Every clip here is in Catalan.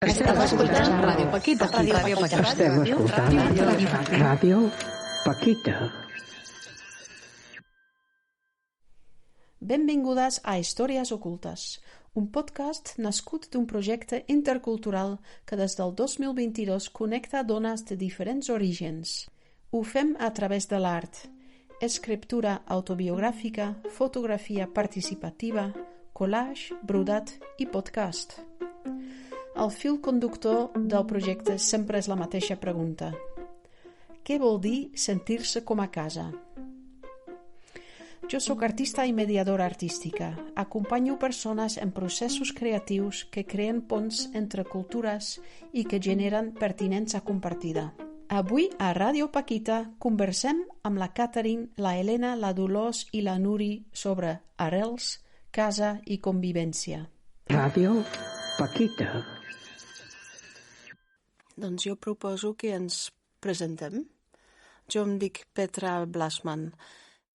Esteu escoltant Ràdio Paquita. Esteu escoltant Ràdio Paquita. Benvingudes a Històries Ocultes, un podcast nascut d'un projecte intercultural que des del 2022 connecta dones de diferents orígens. Ho fem a través de l'art, escriptura autobiogràfica, fotografia participativa, collage, brodat i podcast. El fil conductor del projecte sempre és la mateixa pregunta. Què vol dir sentir-se com a casa? Jo sóc artista i mediadora artística. Acompanyo persones en processos creatius que creen ponts entre cultures i que generen pertinença compartida. Avui a Ràdio Paquita conversem amb la Catherine, la Helena, la Dolors i la Nuri sobre arrels, casa i convivència. Ràdio Paquita. Doncs jo proposo que ens presentem. Jo em dic Petra Blasman.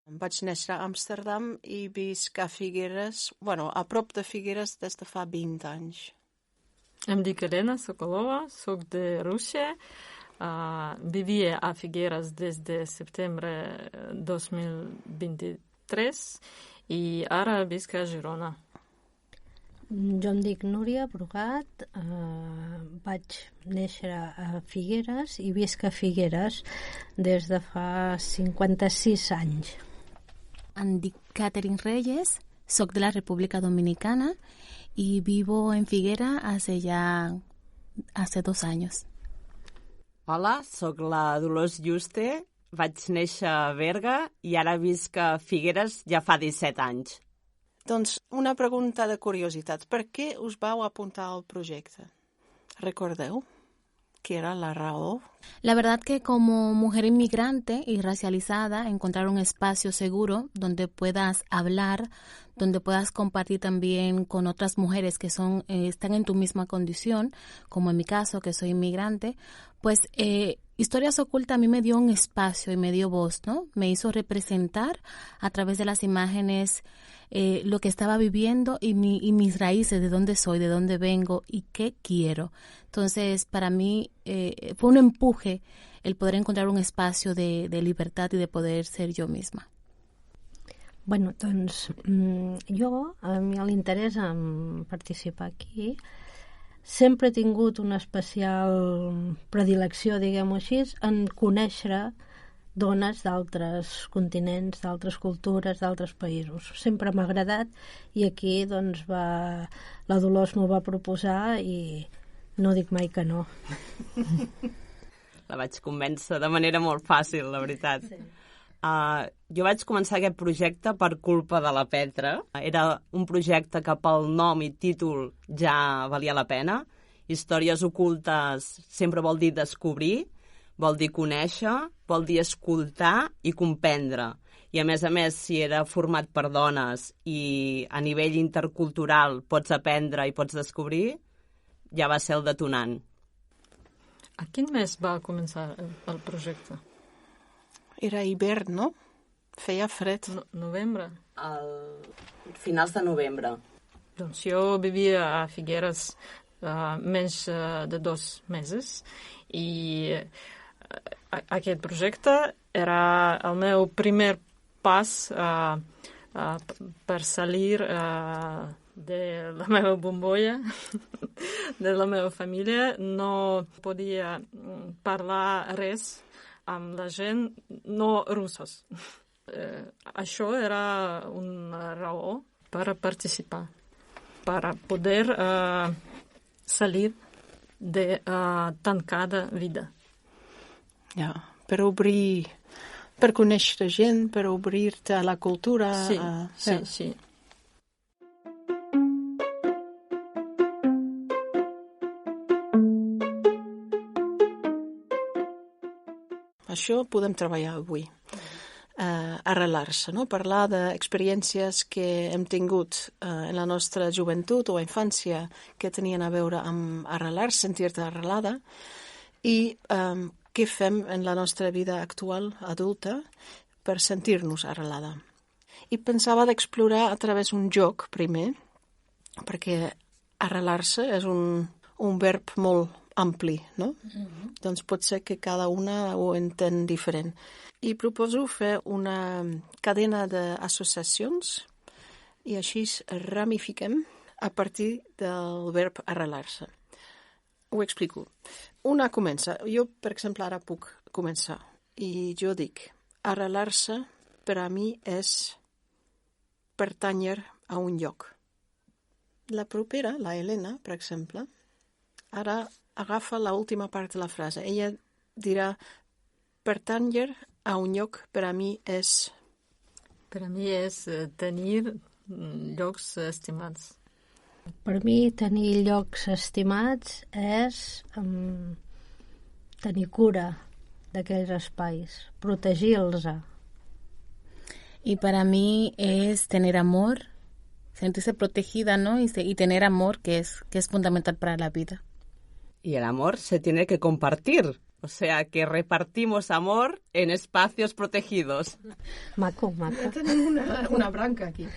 Vaig néixer a Amsterdam i visc a Figueres, a prop de Figueres des de fa 20 anys. Em dic Elena Sokolova, soc de Rússia. Vivia a Figueres des de setembre 2023 i ara visc a Girona. Jo em dic Núria Brugat, vaig néixer a Figueres i visc a Figueres des de fa 56 anys. Em dic Catherine Reyes, soc de la República Dominicana y vivo en Figuera hace 2 años. Hola, soc la Dolors Juste, vaig néixer a Berga i ara visc a Figueres ja fa 17 anys. Doncs una pregunta de curiositat. Per què us vau apuntar al projecte? Recordeu qué era la razón? La verdad que como mujer inmigrante y racializada, encontrar un espacio seguro donde puedas hablar, donde puedas compartir también con otras mujeres que están en tu misma condición, como en mi caso, que soy inmigrante, pues Historias Ocultas a mí me dio un espacio y me dio voz, ¿no? Me hizo representar a través de las imágenes lo que estaba viviendo y mis raíces, de dónde soy, de dónde vengo y qué quiero. Entonces, para mí fue un empuje el poder encontrar un espacio de libertad y de poder ser yo misma. Bueno, doncs jo, a mi l'interès en participar aquí, sempre he tingut una especial predilecció, diguem-ho així, en conèixer dones d'altres continents, d'altres cultures, d'altres països. Sempre m'ha agradat i aquí doncs la Dolors m'ho va proposar i no dic mai que no. La vaig convèncer de manera molt fàcil, la veritat. Sí. Jo vaig començar aquest projecte per culpa de la Petra. Era un projecte que pel nom i títol ja valia la pena. Històries ocultes sempre vol dir descobrir, vol dir conèixer, vol dir escoltar i comprendre. I a més, si era format per dones i a nivell intercultural pots aprendre i pots descobrir, ja va ser el detonant. A quin mes va començar el projecte? Era hivern, no? Feia fred. Novembre? Finals de novembre. Doncs jo vivia a Figueres menys de 2 mesos i aquest projecte era el meu primer pas per salir de la meva bombolla, de la meva família. No podia parlar res amb la gent no russos. Això era una raó per participar, per poder salir de tancada vida. Ja, per obrir, per conèixer gent, per obrir-te a la cultura. Sí. Això podem treballar avui. Arrelar-se, no? Parlar d'experiències que hem tingut en la nostra joventut o infància que tenien a veure amb arrelar-se, sentir-te arrelada, i què fem en la nostra vida actual, adulta, per sentir-nos arrelada. I pensava d'explorar a través d'un joc, primer, perquè arrelar-se és un un verb molt ampli, no? Doncs pot ser que cada una ho entén diferent. I proposo fer una cadena d'associacions i així ramifiquem a partir del verb arrelar-se. Ho explico. Una comença. Jo, per exemple, ara puc començar. I jo dic, arrelar-se per a mi és pertànyer a un lloc. La propera, la Helena, per exemple, ara agafa l'última part de la frase. Ella dirà, pertànyer a un lloc per a mi és... Per a mi és tenir llocs estimats. Per mi, tenir llocs estimats és tenir cura d'aquells espais, protegir-los. Y para mí es tener amor, sentirse protegida, ¿no? Y tener amor, que es fundamental para la vida. Y el amor se tiene que compartir. O sea, que repartimos amor en espacios protegidos. Maco, maco. Ja tenim una branca aquí.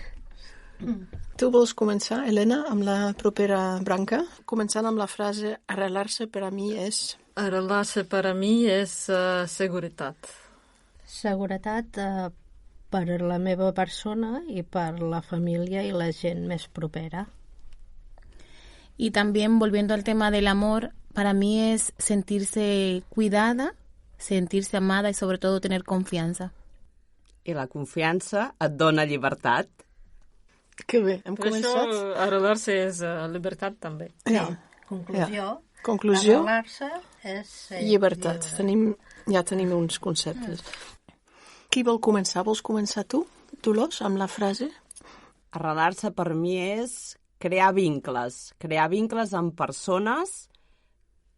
Tu vols començar, Helena, amb la propera branca? Començant amb la frase arrelar-se per a mi és... Arrelar-se per a mi és seguretat. Seguretat per la meva persona i per la família i la gent més propera. Y también, volviendo al tema del amor, para mí es sentirse cuidada, sentirse amada y sobre todo tener confianza. I la confiança et dona llibertat. Que bé, hem Per això començat. arrelar-se és llibertat també. Ja. Conclusió. Conclusió, Arrelar-se és llibertat. Ja tenim uns conceptes. Qui vol començar? Vols començar tu, Dolors, amb la frase? Arrelar-se per mi és crear vincles amb persones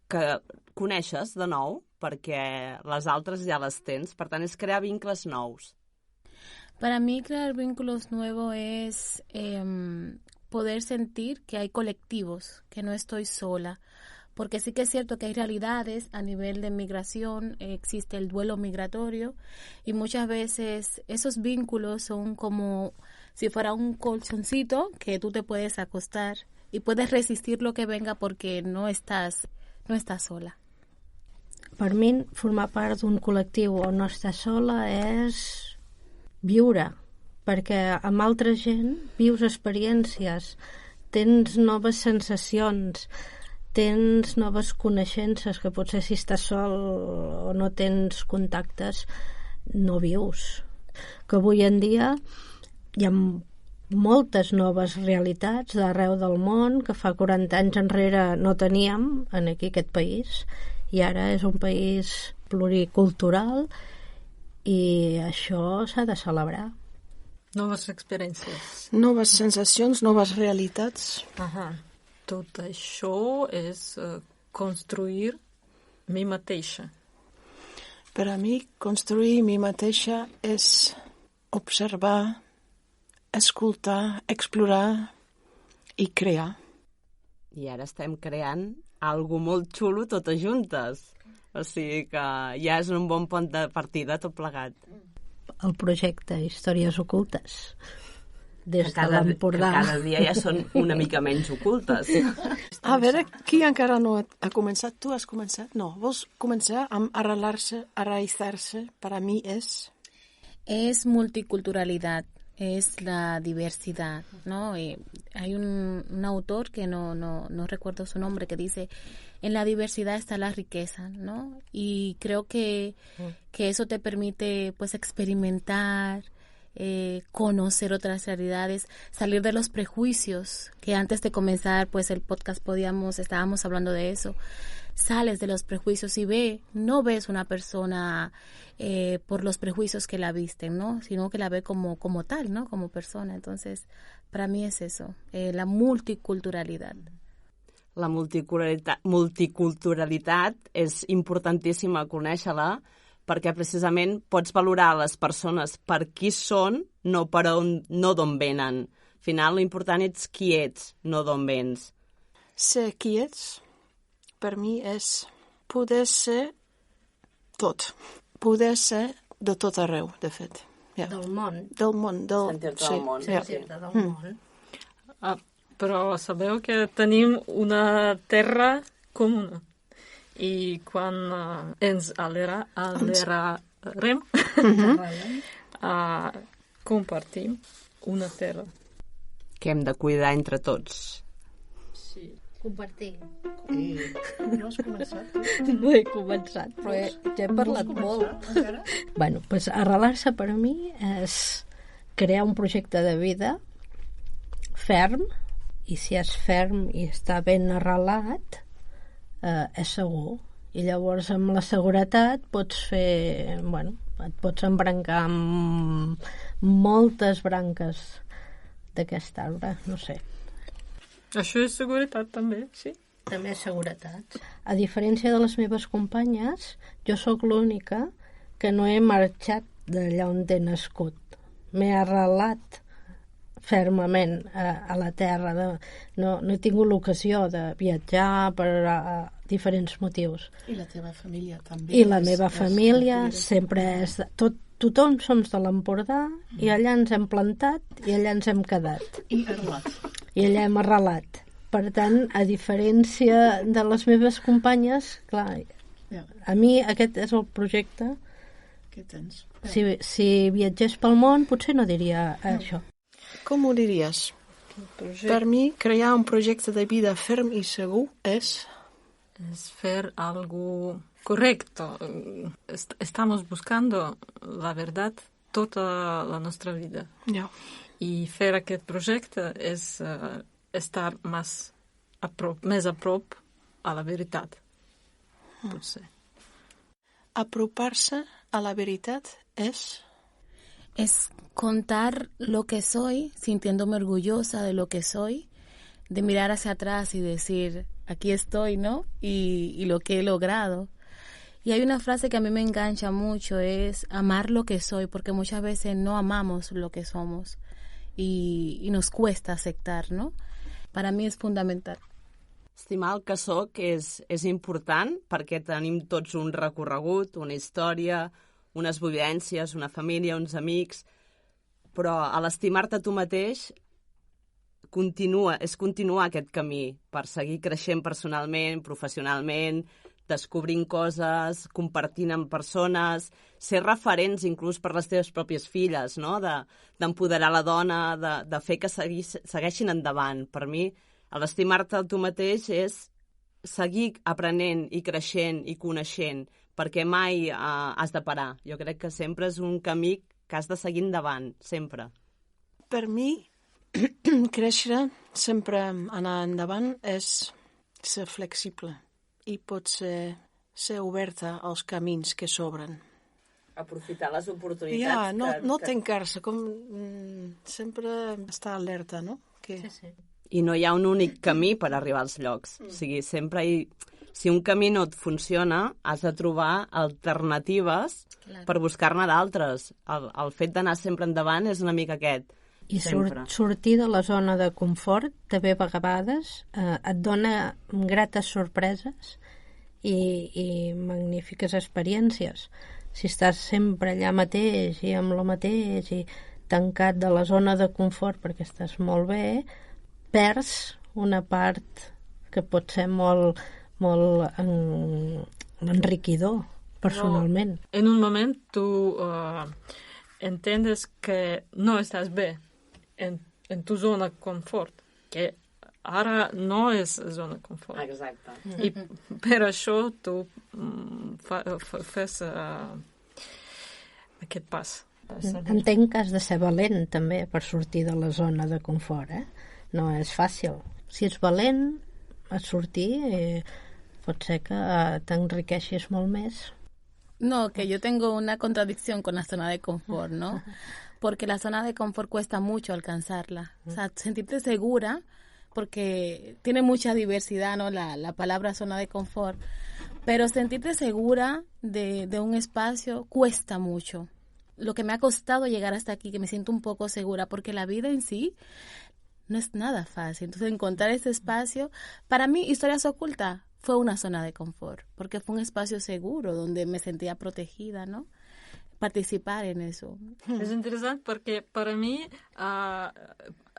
que coneixes de nou, perquè les altres ja les tens. Per tant, és crear vincles nous. Para mí crear vínculos nuevos es poder sentir que hay colectivos, que no estoy sola. Porque sí que es cierto que hay realidades a nivel de migración, existe el duelo migratorio y muchas veces esos vínculos son como si fuera un colchoncito que tú te puedes acostar y puedes resistir lo que venga porque no estás sola. Per mi, formar part d'un col·lectiu on no estar sola és viure, perquè amb altra gent vius experiències, tens noves sensacions, tens noves coneixences que potser si estàs sol o no tens contactes no vius. Que avui en dia hi ha moltes noves realitats d'arreu del món que fa 40 anys enrere no teníem en aquest país i ara és un país pluricultural i això s'ha de celebrar. Noves experiències. Noves sensacions, noves realitats. Tot això és construir mi mateixa. Per a mi, construir mi mateixa és observar, escoltar, explorar i crear. I ara estem creant algo molt xulo totes juntes. O sigui que ja és un bon punt de partida tot plegat. El projecte Històries Ocultes des de l'Empordà. Cada dia ja són una mica menys ocultes. A veure, qui encara no ha començat? Tu has començat? No, vols començar amb arrelar-se, arraizar-se? Per a mi és... Es multiculturalidad, es la diversidad, ¿no? Hay un autor que no recuerdo su nombre que dice, en la diversidad está la riqueza, ¿no? Y creo que eso te permite pues experimentar, conocer otras realidades, salir de los prejuicios, que antes de comenzar pues el podcast estábamos hablando de eso. Sales de los prejuicios y no ves una persona por los prejuicios que la visten, ¿no? Sino que la ve como tal, ¿no? Como persona. Entonces, para mí es eso, la multiculturalidad. La multiculturalitat és importantíssima conèixer-la perquè precisament pots valorar les persones per qui són, no d'on venen. Al final, l'important és qui ets, no d'on vens. Ser qui ets, per mi és poder ser tot. Poder ser de tot arreu, de fet. Ja. Del món. Del món. Sentir-te del món. Sentir-te del món. però sabeu que tenim una terra comuna. I quan ens alerarem, compartim una terra. Que hem de cuidar entre tots. Sí. Compartir. No has començat? No he començat, però ja he parlat molt. Bueno, pues arrelar-se per a mi és crear un projecte de vida ferm, i si és ferm i està ben arrelat, és segur. I llavors amb la seguretat pots fer, bueno, et pots embrancar amb moltes branques d'aquest arbre, no sé. Això és seguretat també, sí. També és seguretat. A diferència de les meves companyes, jo sóc l'única que no he marxat d'allà on he nascut. M'he arrelat fermament a la terra. No he tingut l'ocasió de viatjar per diferents motius. I la teva família també. I la meva família sempre és... Tothom som de l'Empordà i allà ens hem plantat i allà ens hem quedat. I arrelat. I allà hem arrelat. Per tant, a diferència de les meves companyes, clar, a mi aquest és el projecte. Què tens? Si viatgés pel món, potser no diria això. Com ho diries? Per mi, crear un projecte de vida ferm i segur és fer algo correcto. Estamos buscando la verdad tota la nostra vida. Ja. I fer aquest projecte és estar més a prop a la veritat, potser. Apropar-se a la veritat es contar lo que soy, sintiéndome orgullosa de lo que soy, de mirar hacia atrás y decir, aquí estoy, ¿no? Y lo que he logrado. Y hay una frase que a mí me engancha mucho, es amar lo que soy, porque muchas veces no amamos lo que somos y nos cuesta aceptar, ¿no? Para mí és fundamental. Estimar el que soc és important perquè tenim tots un recorregut, una història, unes vivències, una família, uns amics, però a l'estimar-te tu mateix és continuar aquest camí per seguir creixent personalment, professionalment, descobrint coses, compartint amb persones, ser referents inclús per les teves pròpies filles, no? D'empoderar la dona, de fer que segueixin endavant. Per mi, l'estimar-te tu mateix és seguir aprenent i creixent i coneixent, perquè mai has de parar. Jo crec que sempre és un camí que has de seguir endavant, sempre. Per mi, créixer, sempre anar endavant, és ser flexible i pot ser oberta als camins que s'obren. Aprofitar les oportunitats. Ja, no tancar-se, com sempre estar alerta, no? Sí. I no hi ha un únic camí per arribar als llocs. O sigui, sempre si un camí no et funciona, has de trobar alternatives per buscar-ne d'altres. El fet d'anar sempre endavant és una mica aquest. I sortir de la zona de confort també a vegades et dona grates sorpreses i magnífiques experiències. Si estàs sempre allà mateix i amb lo mateix i tancat de la zona de confort perquè estàs molt bé, perds una part que pot ser molt, molt enriquidor personalment. No, en un moment tu entiendes que no estàs bé en tu zona de confort, que ara no és zona de confort. Exacte. I per això tu fes aquest pas. Entenc que has de ser valent també per sortir de la zona de confort, No és fàcil. Si ets valent a sortir, pot ser que t'enriqueixis molt més. No, que yo tengo una contradicción con la zona de confort, ¿no? Porque la zona de confort cuesta mucho alcanzarla. O sea, sentirte segura, porque tiene mucha diversidad, ¿no? La palabra zona de confort. Pero sentirte segura de un espacio cuesta mucho. Lo que me ha costado llegar hasta aquí, que me siento un poco segura, porque la vida en sí no es nada fácil. Entonces, encontrar este espacio, para mí, Historias Ocultas fue una zona de confort, porque fue un espacio seguro, donde me sentía protegida, ¿no? participar en eso. És interessant perquè per a mi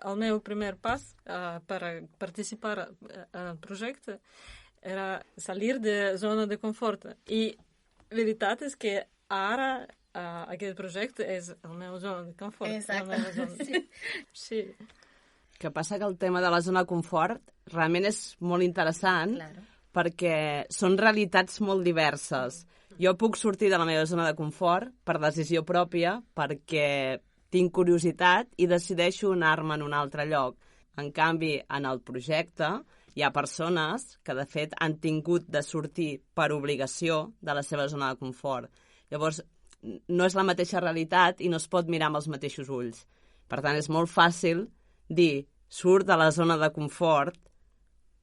el meu primer pas per participar en el projecte era salir de zona de confort. I la veritat és que ara aquest projecte és el meu zona de confort. Exacte. Sí. Que passa que el tema de la zona de confort realment és molt interessant, Claro. perquè són realitats molt diverses. Jo puc sortir de la meva zona de confort per decisió pròpia, perquè tinc curiositat i decideixo anar-me en un altre lloc. En canvi, en el projecte hi ha persones que, de fet, han tingut de sortir per obligació de la seva zona de confort. Llavors, no és la mateixa realitat i no es pot mirar amb els mateixos ulls. Per tant, és molt fàcil dir, surt de la zona de confort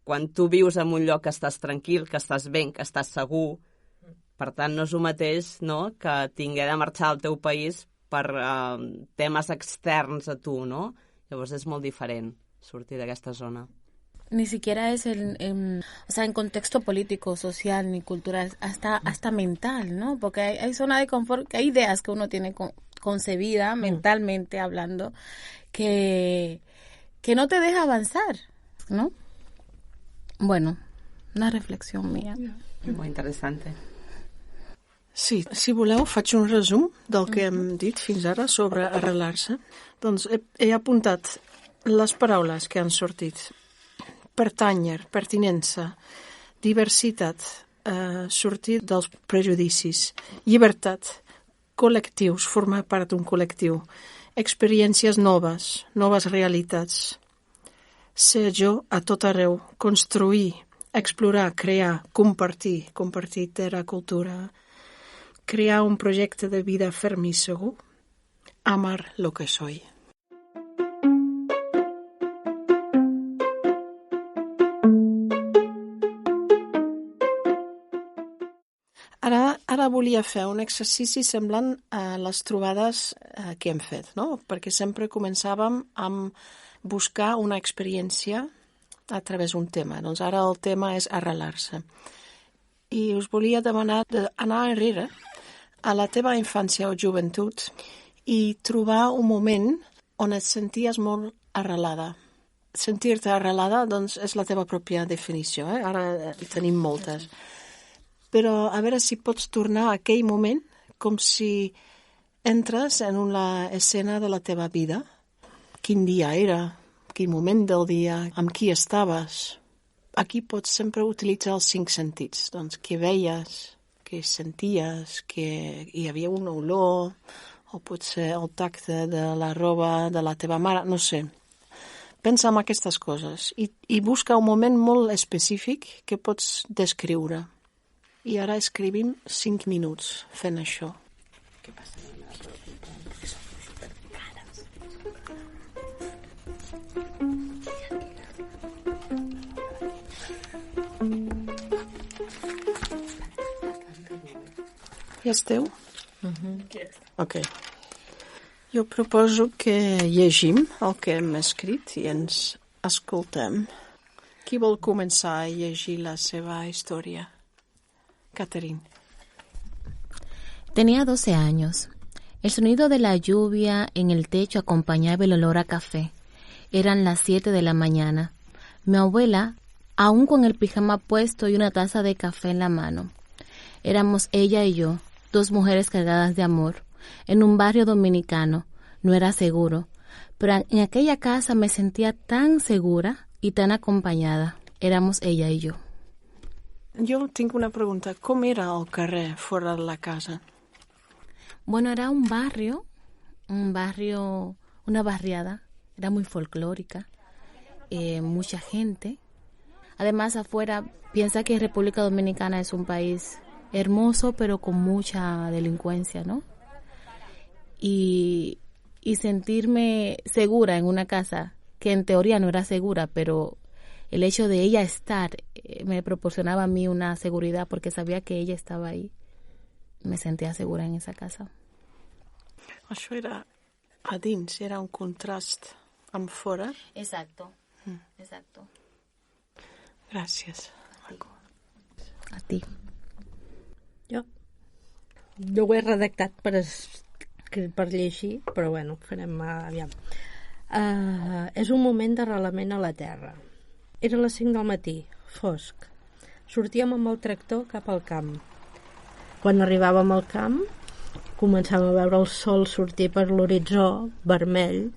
quan tu vius en un lloc que estàs tranquil, que estàs ben, que estàs segur. Per tant, no és el mateix, no?, que tingué de marxar al teu país per temes externs a tu, no? Llavors és molt diferent sortir d'aquesta zona. Ni siquiera es en contexto político, social ni cultural, hasta mental, ¿no? Porque hay zona de confort, que hay ideas que uno tiene concebida mentalmente hablando que no te deja avanzar, ¿no? Bueno, una reflexión mía. Molt interessant. Sí, si voleu, faig un resum del que hem dit fins ara sobre arrelar-se. Doncs he apuntat les paraules que han sortit. Pertànyer, pertinença, diversitat, sortir dels prejudicis, llibertat, col·lectius, formar part d'un col·lectiu, experiències noves, noves realitats, ser jo a tot arreu, construir, explorar, crear, compartir terra, cultura, crear un projecte de vida ferm i segur, amar lo que soy. Ara volia fer un exercici semblant a les trobades que hem fet, no? Perquè sempre començàvem amb buscar una experiència a través d'un tema. Doncs ara el tema és arrelar-se. I us volia demanar d'anar enrere a la teva infància o joventut i trobar un moment on et senties molt arrelada. Sentir-te arrelada, doncs, és la teva pròpia definició, eh? Ara tenim moltes. Però a veure si pots tornar a aquell moment com si entres en una escena de la teva vida. Quin dia era? Quin moment del dia? Amb qui estaves? Aquí pots sempre utilitzar els 5 sentits. Doncs què veies? Què senties? Que hi havia una olor? O potser el tacte de la roba de la teva mare? No sé. Pensa en aquestes coses i busca un moment molt específic que pots descriure. I ara escrivim 5 minuts fent això. Què passa? Ja esteu? Ok. Jo proposo que llegim el que hem escrit i ens escoltem. Qui vol començar a llegir la seva història? Catherine. Tenía 12 años. El sonido de la lluvia en el techo acompañaba el olor a café. Eran las 7 de la mañana. Mi abuela, aún con el pijama puesto y una taza de café en la mano. Éramos ella y yo, 2 mujeres cargadas de amor, en un barrio dominicano. No era seguro, pero en aquella casa me sentía tan segura y tan acompañada. Éramos ella y yo. Jo tinc una pregunta. Com era el carrer fora de la casa? Bueno, era un barrio, una barriada. Era muy folclórica, mucha gente. Además, afuera, piensa que República Dominicana es un país hermoso, pero con mucha delincuencia, ¿no? Y sentirme segura en una casa que en teoría no era segura, pero el hecho de ella estar me proporcionaba a mí una seguridad porque sabía que ella estaba ahí. Me sentía segura en esa casa. Això era a dins, era un contrast amb fora. Exacto, exacto. Gràcies. A ti. Jo. Jo ho he redactat per llegir, però bueno, farem aviam. És un moment d'arrelament a la terra. Era les 5 del matí, fosc. Sortíem amb el tractor cap al camp. Quan arribàvem al camp, començàvem a veure el sol sortir per l'horitzó vermell,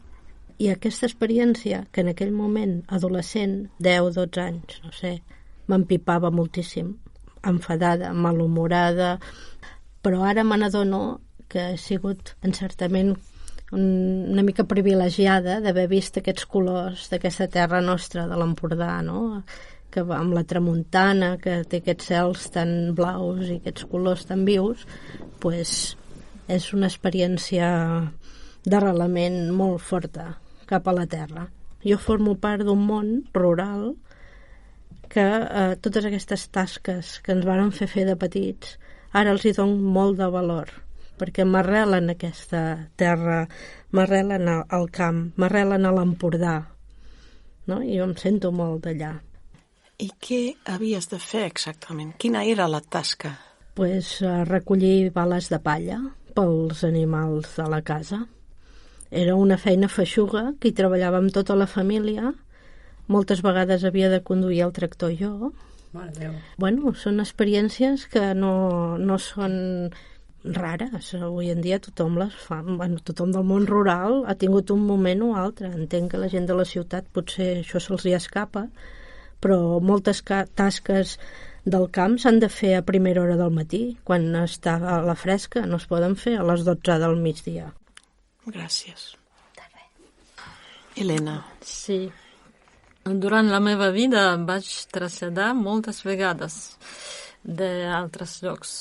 i aquesta experiència, que en aquell moment, adolescent, 10-12 anys, no sé, m'empipava moltíssim, enfadada, malhumorada, però ara me n'adono que he sigut encertament una mica privilegiada d'haver vist aquests colors d'aquesta terra nostra, de l'Empordà, no? Que amb la tramuntana, que té aquests cels tan blaus i aquests colors tan vius, pues, és una experiència d'arrelament molt forta cap a la terra. Jo formo part d'un món rural que totes aquestes tasques que ens varen fer de petits ara els hi dono molt de valor, perquè m'arrelen aquesta terra, m'arrelen al camp, m'arrelen a l'Empordà, no? I jo em sento molt d'allà. I què havies de fer exactament? Quina era la tasca? Pues recollir bales de palla pels animals de la casa. Era una feina feixuga, que hi treballàvem tota la família. Moltes vegades havia de conduir el tractor jo. Mare Déu. Bueno, són experiències que no són rares. Avui en dia tothom les fa. Bueno, tothom del món rural ha tingut un moment o altre. Entenc que la gent de la ciutat potser això se'ls hi escapa, però moltes tasques del camp s'han de fer a primera hora del matí, quan està a la fresca, no es poden fer a les 12 del migdia. Gràcies. Helena. Sí. Durant la meva vida vaig traslladar moltes vegades d'altres llocs,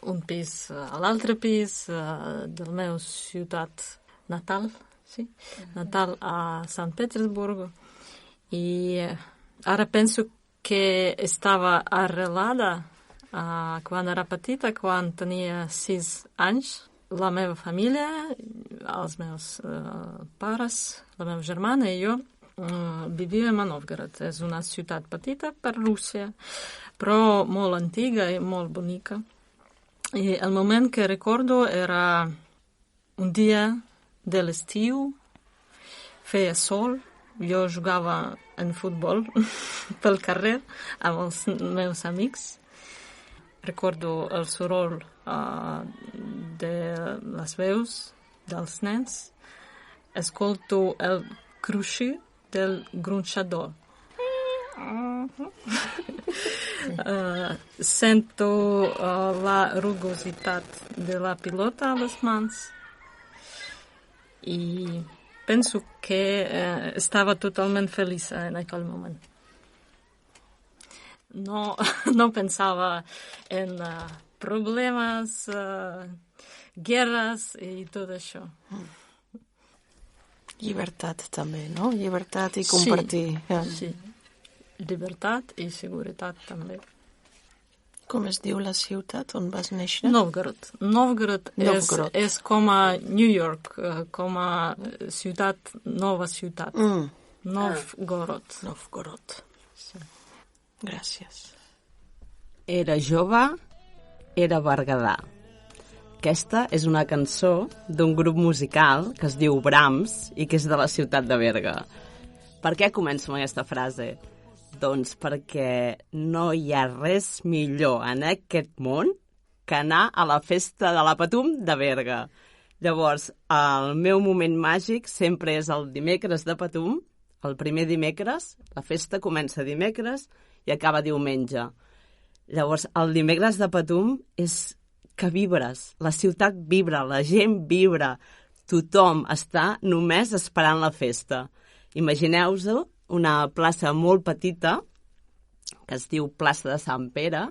d'un pis a l'altre pis, del meu ciutat natal, sí? Natal a Sant Petersburg. I ara penso que estava arrelada quan era petita, quan tenia 6 anys. La meva família, els meus pares, la meva germana i jo vivíem a Novgorod. És una ciutat petita per Rússia, però molt antiga i molt bonica. I el moment que recordo era un dia de l'estiu, feia sol, jo jugava en futbol pel carrer amb els meus amics. Recordo el soroll de les veus dels nens. Escolto el cruixir del gronxador. Sento la rugositat de la pilota a les mans i penso que estava totalment feliç en aquell moment. No pensava en problemes, guerres i tot això. Llibertat també, no? Llibertat i compartir. Sí. Llibertat i seguretat també. Com es diu la ciutat on vas néixer? Novgorod. Novgorod. És com a New York, com a nova ciutat. Novgorod. Novgorod. Sí. Gràcies. Era jove, era Berguedà. Aquesta és una cançó d'un grup musical que es diu Brahms i que és de la ciutat de Berga. Per què començo amb aquesta frase? Doncs perquè no hi ha res millor en aquest món que anar a la festa de la Patum de Berga. Llavors, el meu moment màgic sempre és el dimecres de Patum, el primer dimecres, la festa comença dimecres i acaba diumenge. Llavors, el dimecres de Patum és que vibres, la ciutat vibra, la gent vibra, tothom està només esperant la festa. Imagineu-vos una plaça molt petita, que es diu plaça de Sant Pere,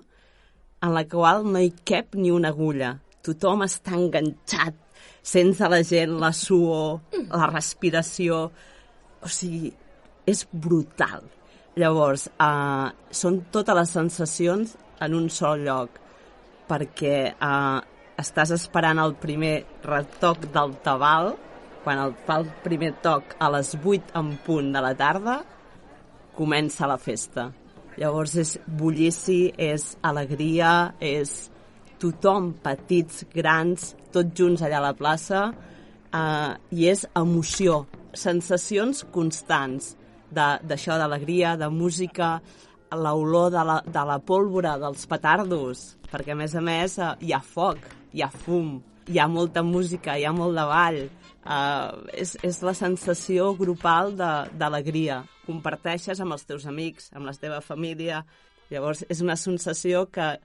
en la qual no hi cap ni una agulla. Tothom està enganxat, sents a la gent la suor, la respiració... O sigui, és brutal. Llavors, són totes les sensacions en un sol lloc, perquè estàs esperant el primer retoc del tabal, quan fa el primer toc a les 8 en punt de la tarda, comença la festa. Llavors és bullici, és alegria, és tothom, petits, grans, tots junts allà a la plaça, i és emoció, sensacions constants d'això, d'alegria, de música, l'olor de la pólvora, dels petardos, perquè a més hi ha foc, hi ha fum, hi ha molta música, hi ha molt de ball, és la sensació grupal d'alegria. Comparteixes amb els teus amics, amb la teva família. Llavors, és una sensació que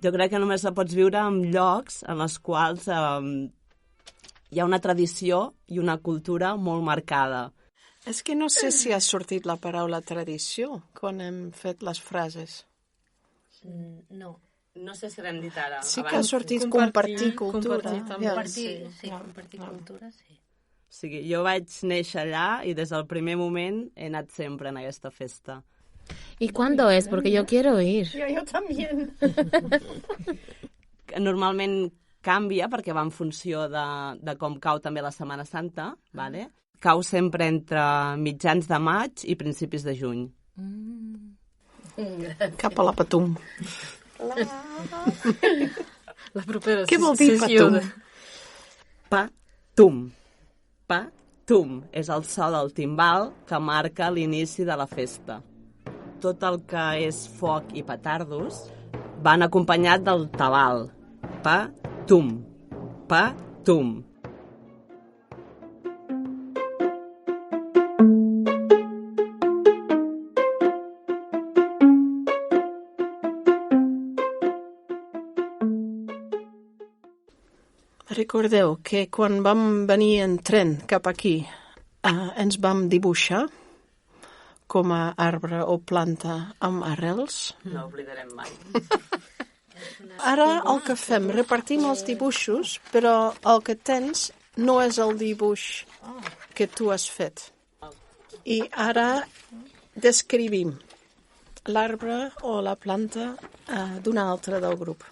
jo crec que només la pots viure en llocs en els quals hi ha una tradició i una cultura molt marcada. És que no sé si ha sortit la paraula tradició quan hem fet les frases. No. No sé si l'hem dit ara. Sí que ha sortit compartir cultura. Compartir cultura, sí. O sigui, jo vaig néixer allà i des del primer moment he anat sempre en aquesta festa. ¿Y cuándo es? Porque yo quiero ir. Yo también. Normalment canvia perquè va en funció de com cau també la Setmana Santa, vale? Cau sempre entre mitjans de maig i principis de juny. Cap a la Patum. La propera Què vol dir Patum? Patum. Patum és el so del timbal que marca l'inici de la festa. Tot el que és foc i petardos van acompanyat del tabal. Patum. Patum. Recordeu que quan vam venir en tren cap aquí ens vam dibuixar com a arbre o planta amb arrels. No oblidarem mai. Ara el que fem, repartim els dibuixos, però el que tens no és el dibuix que tu has fet. I ara descrivim l'arbre o la planta d'una altra del grup.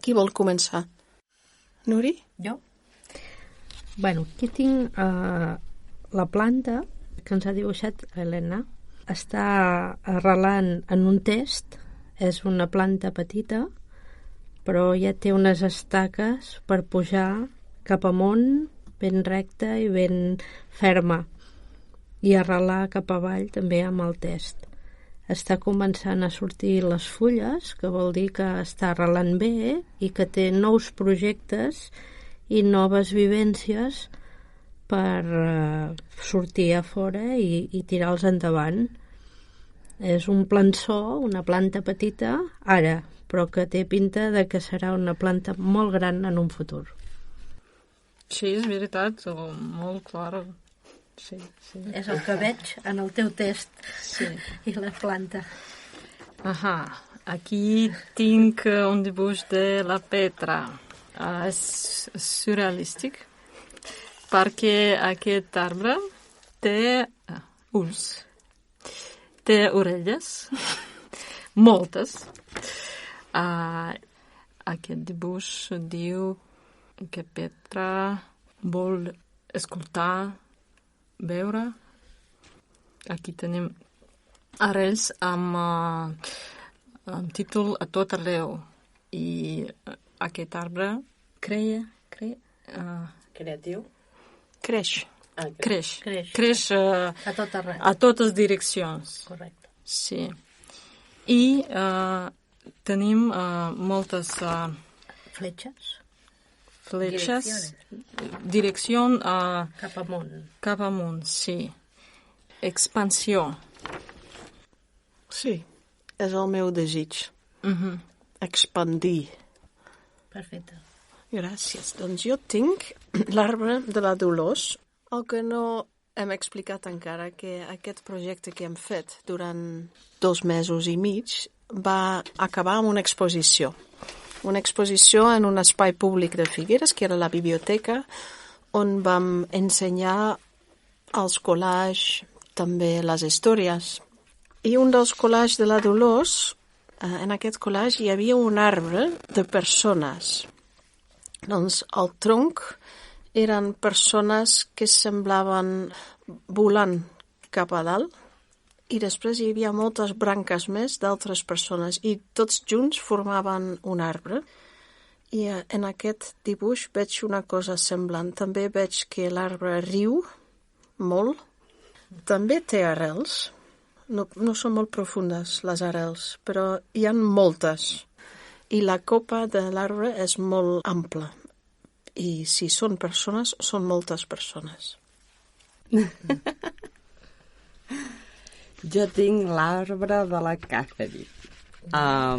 Qui vol començar? Nuri? Jo? Bueno, aquí tinc la planta que ens ha dibuixat Helena. Està arrelant en un test. És una planta petita, però ja té unes estaques per pujar cap amunt, ben recta i ben ferma. I arrelar cap avall també amb el test. Està començant a sortir les fulles, que vol dir que està arrelant bé i que té nous projectes i noves vivències per sortir a fora i tirar-los endavant. És un plançó, una planta petita, ara, però que té pinta de que serà una planta molt gran en un futur. Sí, és veritat, molt clar. Sí. És el que veig en el teu test i la planta. Aquí tinc un dibuix de la Petra. És surrealístic perquè aquest arbre té ulls, té orelles, moltes. Aquest dibuix diu que Petra vol escoltar, veure. Aquí tenim arrels amb títol A tot arreu. I aquest arbre Creatiu? Creix A tot arreu. a totes direccions. Correcte. Sí. I tenim moltes Fletxes? direcció Cap amunt. sí. Expansió. Sí, és el meu desig. Expandir. Perfecte. Gràcies. Doncs jo tinc l'arbre de la Dolors. El que no hem explicat encara que aquest projecte que hem fet durant 2 mesos i mig va acabar amb una exposició. Una exposició en un espai públic de Figueres, que era la biblioteca, on vam ensenyar els collages, també les històries. I un dels collages de la Dolors, en aquest collage hi havia un arbre de persones. Doncs el tronc eren persones que semblaven volant cap a dalt i després hi havia moltes branques més d'altres persones i tots junts formaven un arbre. I en aquest dibuix veig una cosa semblant. També veig que l'arbre riu molt. També té arrels. No són molt profundes, les arrels, però hi ha moltes. I la copa de l'arbre és molt ampla. I si són persones, són moltes persones. Jo tinc l'arbre de la Catherine. A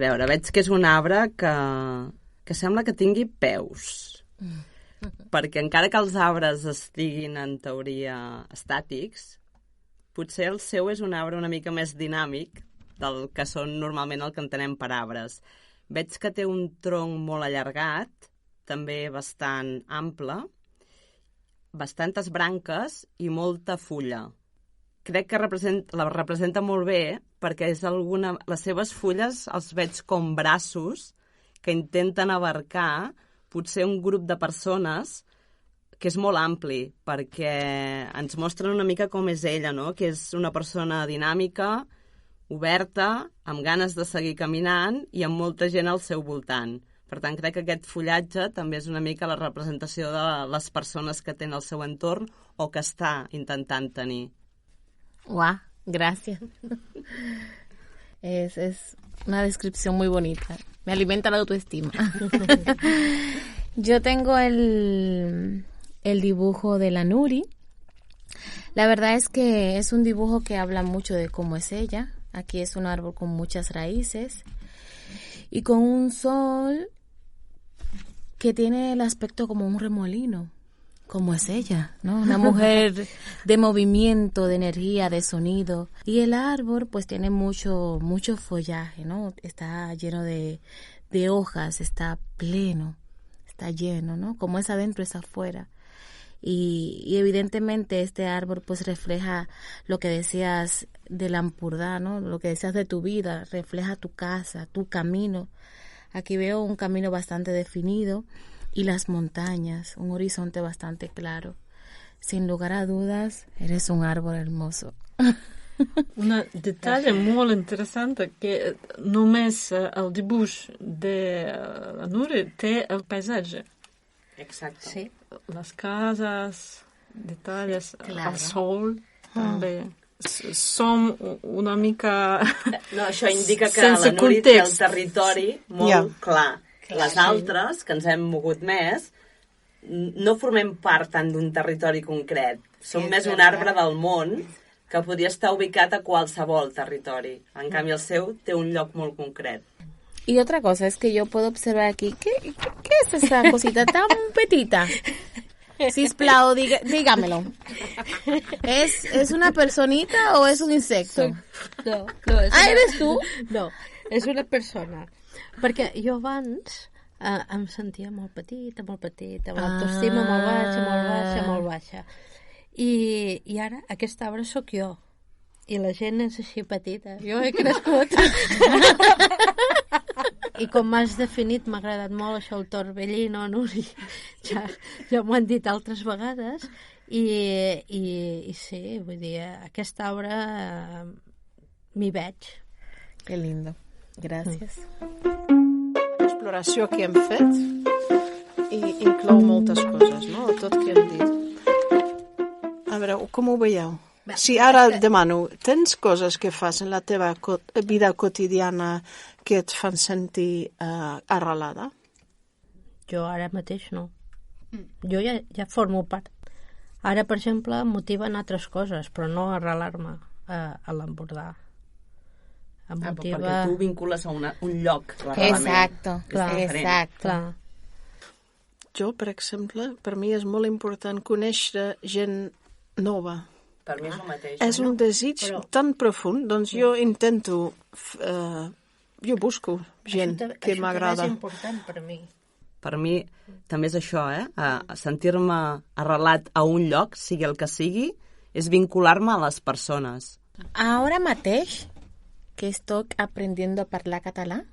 veure, veig que és un arbre que sembla que tingui peus. Perquè encara que els arbres estiguin, en teoria, estàtics, potser el seu és un arbre una mica més dinàmic del que són normalment el que entenem per arbres. Veig que té un tronc molt allargat, també bastant ample, bastantes branques i molta fulla. Crec que la representa molt bé perquè les seves fulles els veig com braços que intenten abarcar potser un grup de persones que és molt ampli, perquè ens mostren una mica com és ella, no? Que és una persona dinàmica, oberta, amb ganes de seguir caminant i amb molta gent al seu voltant. Per tant, crec que aquest fullatge també és una mica la representació de les persones que tenen al seu entorn o que està intentant tenir. ¡Guau! Gracias. Es una descripción muy bonita. Me alimenta la autoestima. Yo tengo el dibujo de la Nuri. La verdad es que es un dibujo que habla mucho de cómo es ella. Aquí es un árbol con muchas raíces y con un sol que tiene el aspecto como un remolino, como es ella, ¿no? Una mujer de movimiento, de energía, de sonido. Y el árbol pues tiene mucho follaje, ¿no? Está lleno de hojas, está pleno, está lleno, ¿no? Como es adentro, es afuera. Y evidentemente este árbol pues refleja lo que decías de la Ampurdá, ¿no? Lo que decías de tu vida, refleja tu casa, tu camino. Aquí veo un camino bastante definido y las montañas, un horizonte bastante claro. Sin lugar a dudas, eres un árbol hermoso. Un detall molt interessant que només el dibuix de la Nuri té el paisatge. Exacte. Sí. Les cases, detalls, Claro. el sol, també. Som una mica... No, això indica que sense la Nuri té el context. territori molt clar. Les altres, que ens hem mogut més, no formem part tant d'un territori concret. Som més un arbre del món que podria estar ubicat a qualsevol territori. En canvi, el seu té un lloc molt concret. Y otra cosa es que yo puedo observar aquí, ¿qué es esa cosita tan petita? Sisplau, dígamelo. ¿Es una personita o es un insecto? No, ¿Eres tu? No, és una persona. Perquè jo abans em sentia molt petita, amb l'autoestima molt baixa. I ara aquest arbre sóc jo. I la gent és així petita. Jo he crescut. I com m'has definit, m'ha agradat molt això, el torbellino, Nuri. Ja m'ho han dit altres vegades. I sí, vull dir, aquest arbre m'hi veig. Qué lindo. Gracias. L'exploració que hem fet i inclou moltes coses, no? Tot que hem dit. A veure, com ho veieu? Si ara et demano, tens coses que fas en la teva vida quotidiana que et fan sentir arrelada? Jo ara mateix no. Jo ja formo part. Ara, per exemple, em motiven altres coses, però no arrelar-me a l'Empordà. Em motiva... Perquè tu vincules a un lloc, l'arrelament. Exacto, exacto. Clar. Jo, per exemple, per mi és molt important conèixer gent nova. Per mi és el mateix. És un desig tan profund, doncs jo intento, jo busco gent que m'agrada. Això és important per mi. Per mi també és això, sentir-me arrelat a un lloc, sigui el que sigui, és vincular-me a les persones. Ahora mateix, que estoy aprendiendo a hablar catalán,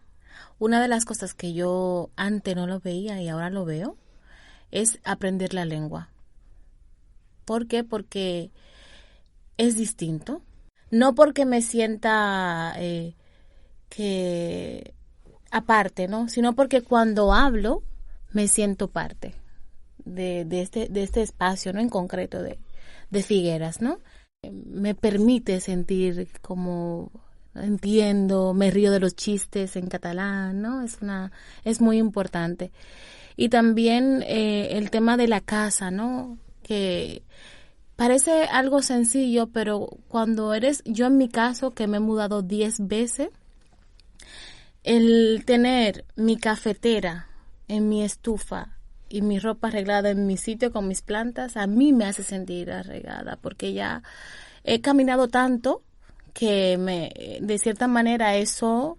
una de las cosas que yo antes no lo veía y ahora lo veo es aprender la lengua. ¿Por qué? Porque es distinto. No porque me sienta que aparte, ¿no? Sino porque cuando hablo me siento parte de este espacio, ¿no? En concreto de Figueras, ¿no? Me permite sentir como entiendo, me río de los chistes en catalán, ¿no? Es muy importante. Y también el tema de la casa, ¿no? Que parece algo sencillo, pero yo en mi caso, que me he mudado 10 veces, el tener mi cafetera en mi estufa y mi ropa arreglada en mi sitio con mis plantas, a mí me hace sentir arreglada, porque ya he caminado tanto que de cierta manera eso,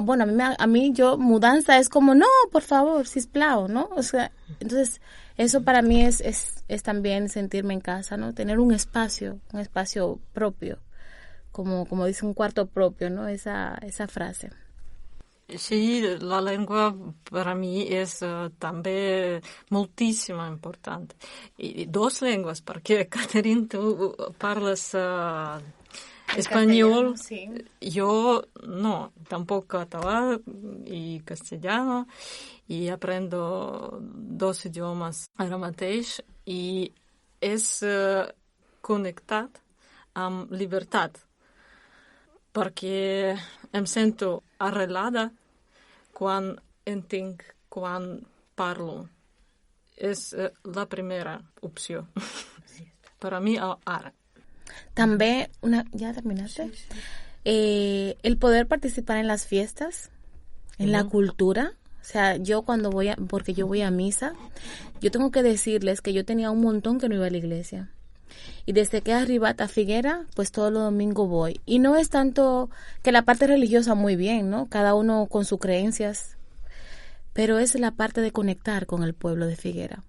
bueno, a mí mudanza es como, no, por favor, sisplau, ¿no? O sea, entonces, eso para mí es también sentirme en casa, ¿no? Tener un espacio propio, como dice, un cuarto propio, ¿no? Esa frase. Sí, la lengua para mí es también muchísimo importante. Y 2 lenguas, porque Catherine, tú hablas español, sí. Yo no, tampoco catalán y castellano, y aprendo 2 idiomas ara mateix, i és connectat amb llibertat, perquè em sento arrelada quan entenc, quan parlo. És la primera opció. Per a mi, ara. También, ¿ya terminaste? Sí, sí. El poder participar en las fiestas, en la cultura. O sea, yo porque yo voy a misa, yo tengo que decirles que yo tenía un montón que no iba a la iglesia. Y desde que he arribat a Figuera, pues todos los domingos voy. Y no es tanto que la parte religiosa, muy bien, ¿no? Cada uno con sus creencias. Pero es la parte de conectar con el pueblo de Figuera.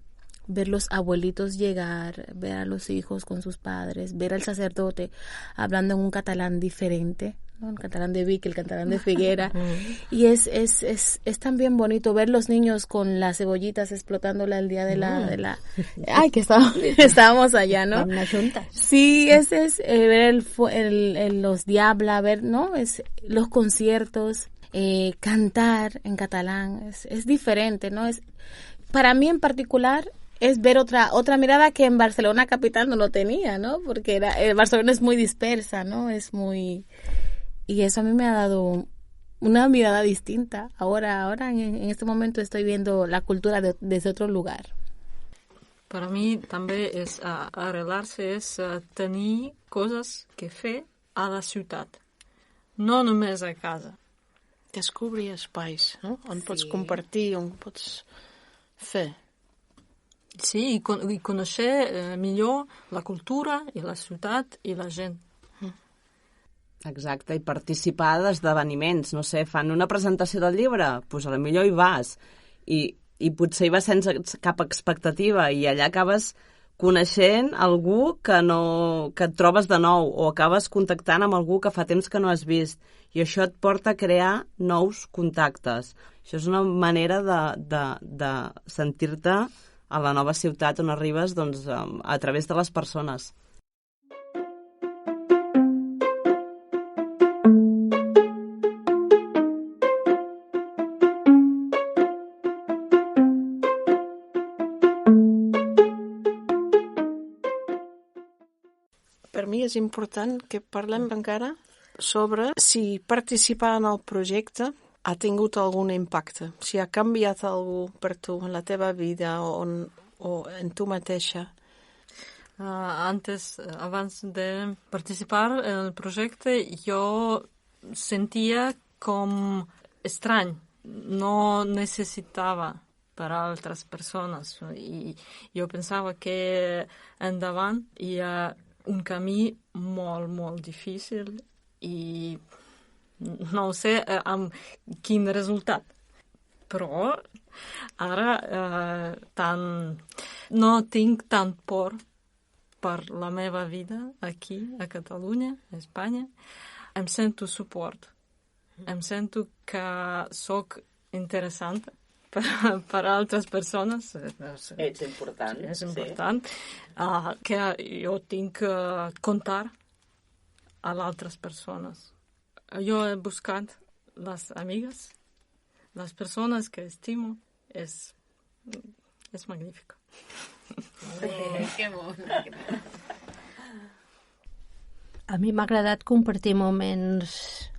Ver los abuelitos llegar, ver a los hijos con sus padres, ver al sacerdote hablando en un catalán diferente, ¿no? El catalán de Vic, el catalán de Figuera. Y es también bonito ver los niños con las cebollitas explotándola el día de la ay, que estábamos allá, ¿no? Con las juntas. Sí, ver los diabla, ver, ¿no? Los conciertos, cantar en catalán, es diferente, ¿no? Para mí en particular es ver otra mirada que en Barcelona capital no lo tenía, ¿no? Porque Barcelona es muy dispersa, ¿no? Y eso a mí me ha dado una mirada distinta. Ahora en este momento estoy viendo la cultura desde otro lugar. Per a mi també arrelar-se és tenir coses que fer a la ciutat, no només a casa. Descobrir espais, no? On pots compartir, on pots fer. Sí, i conèixer millor la cultura i la ciutat i la gent. Exacte, i participar d'esdeveniments, no sé, fan una presentació del llibre, doncs a la millor hi vas, i potser hi vas sense cap expectativa, i allà acabes coneixent algú que et trobes de nou, o acabes contactant amb algú que fa temps que no has vist, i això et porta a crear nous contactes. Això és una manera de sentir-te a la nova ciutat on arribes, doncs, a través de les persones. Per mi és important que parlem encara sobre si participar en el projecte ha tingut algun impacte, si ha canviat algú per tu en la teva vida o en tu mateixa. Abans de participar en el projecte, jo sentia com estrany, no necessitava per a altres persones, i jo pensava que endavant hi ha un camí molt, molt difícil i no sé amb quin resultat. Però ara no tinc tant por per la meva vida aquí, a Catalunya, a Espanya. Em sento suport. Em sento que sóc interessant per a altres persones. Ets important. És important. Que jo tinc que contar a altres persones. Jo he buscat les amigues las personas que estimo, es magnífico. Que bon. A mi m'ha agradat compartir moments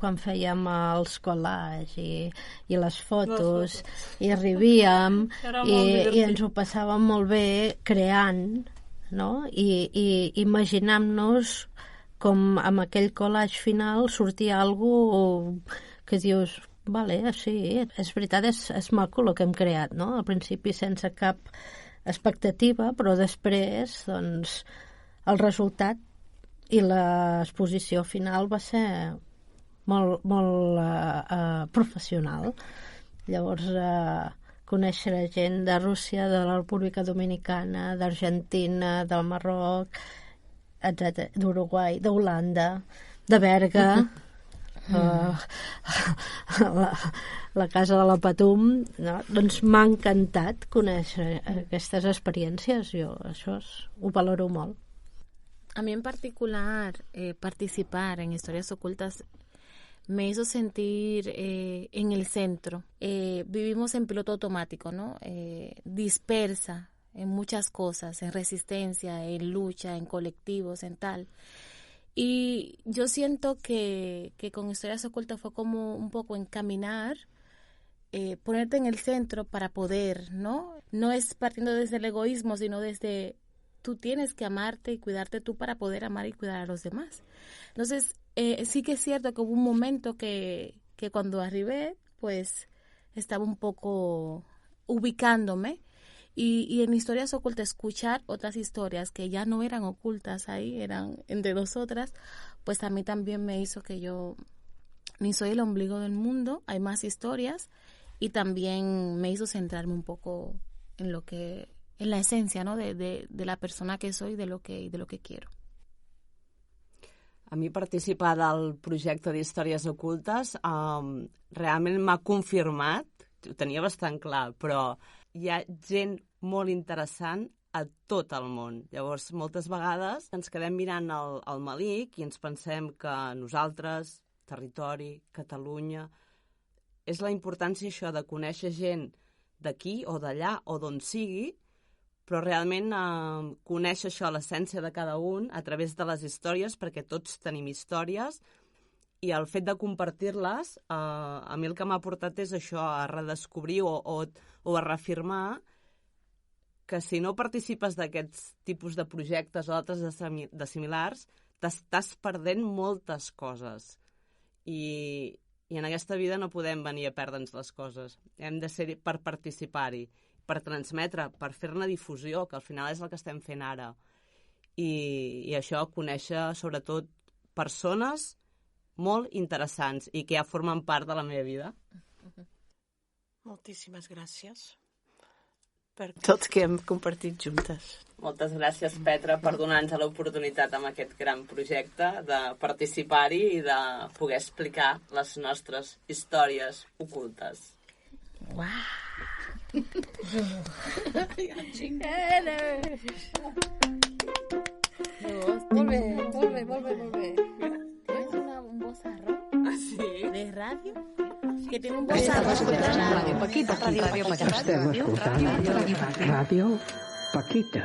quan fèiem els collages i les fotos i rivíem i ens ho passàvem molt bé creant, no? I imaginant-nos com amb aquell collage final sortia algo que dius, vale, sí, és veritat, és maco el que hem creat, no? Al principi sense cap expectativa, però després, doncs, el resultat i l'exposició final va ser molt professional. Llavors, conèixer gent de Rússia, de la República Dominicana, d'Argentina, del Marroc, etc., d'Uruguai, d'Holanda, de Berga, la casa de la Patum, no? Doncs m'ha encantat conèixer aquestes experiències. Jo això ho valoro molt. A mí en particular, participar en Historias Ocultas me hizo sentir en el centro. Vivimos en piloto automático, ¿no? Dispersa en muchas cosas, en resistencia, en lucha, en colectivos, en tal. Y yo siento que con Historias Ocultas fue como un poco encaminar, ponerte en el centro para poder, ¿no? No es partiendo desde el egoísmo, sino desde tú tienes que amarte y cuidarte tú para poder amar y cuidar a los demás. Entonces, sí que es cierto que hubo un momento que cuando arribé, pues estaba un poco ubicándome y en Historias Ocultas escuchar otras historias que ya no eran ocultas ahí, eran entre nosotras, pues a mí también me hizo que yo ni soy el ombligo del mundo, hay más historias y también me hizo centrarme un poco en lo que, en la esencia, ¿no? de la persona que soy y de lo que quiero. A mi participar del projecte d'Històries Ocultes realment m'ha confirmat, ho tenia bastant clar, però hi ha gent molt interessant a tot el món. Llavors, moltes vegades ens quedem mirant el melic i ens pensem que nosaltres, territori, Catalunya, és la importància això de conèixer gent d'aquí o d'allà o d'on sigui, però realment conèixer això, l'essència de cada un, a través de les històries, perquè tots tenim històries, i el fet de compartir-les, a mi el que m'ha portat és això, a redescobrir o a reafirmar que si no participes d'aquests tipus de projectes o d'altres de similars, t'estàs perdent moltes coses. I en aquesta vida no podem venir a perdre'ns les coses. Hem de ser per participar-hi, per transmetre, per fer-ne difusió, que al final és el que estem fent ara. I això, conèixer sobretot persones molt interessants i que ja formen part de la meva vida. Moltíssimes gràcies per tot que hem compartit juntes. Moltes gràcies, Petra, per donar-nos l'oportunitat amb aquest gran projecte de participar-hi i de poder explicar les nostres històries ocultes. Uau! Molt bé. ¿Tienes un vozarrón? Ah, sí? ¿De radio? Que tiene un vozarrón. Radio Paquita. Esteu escoltant Ràdio Paquita.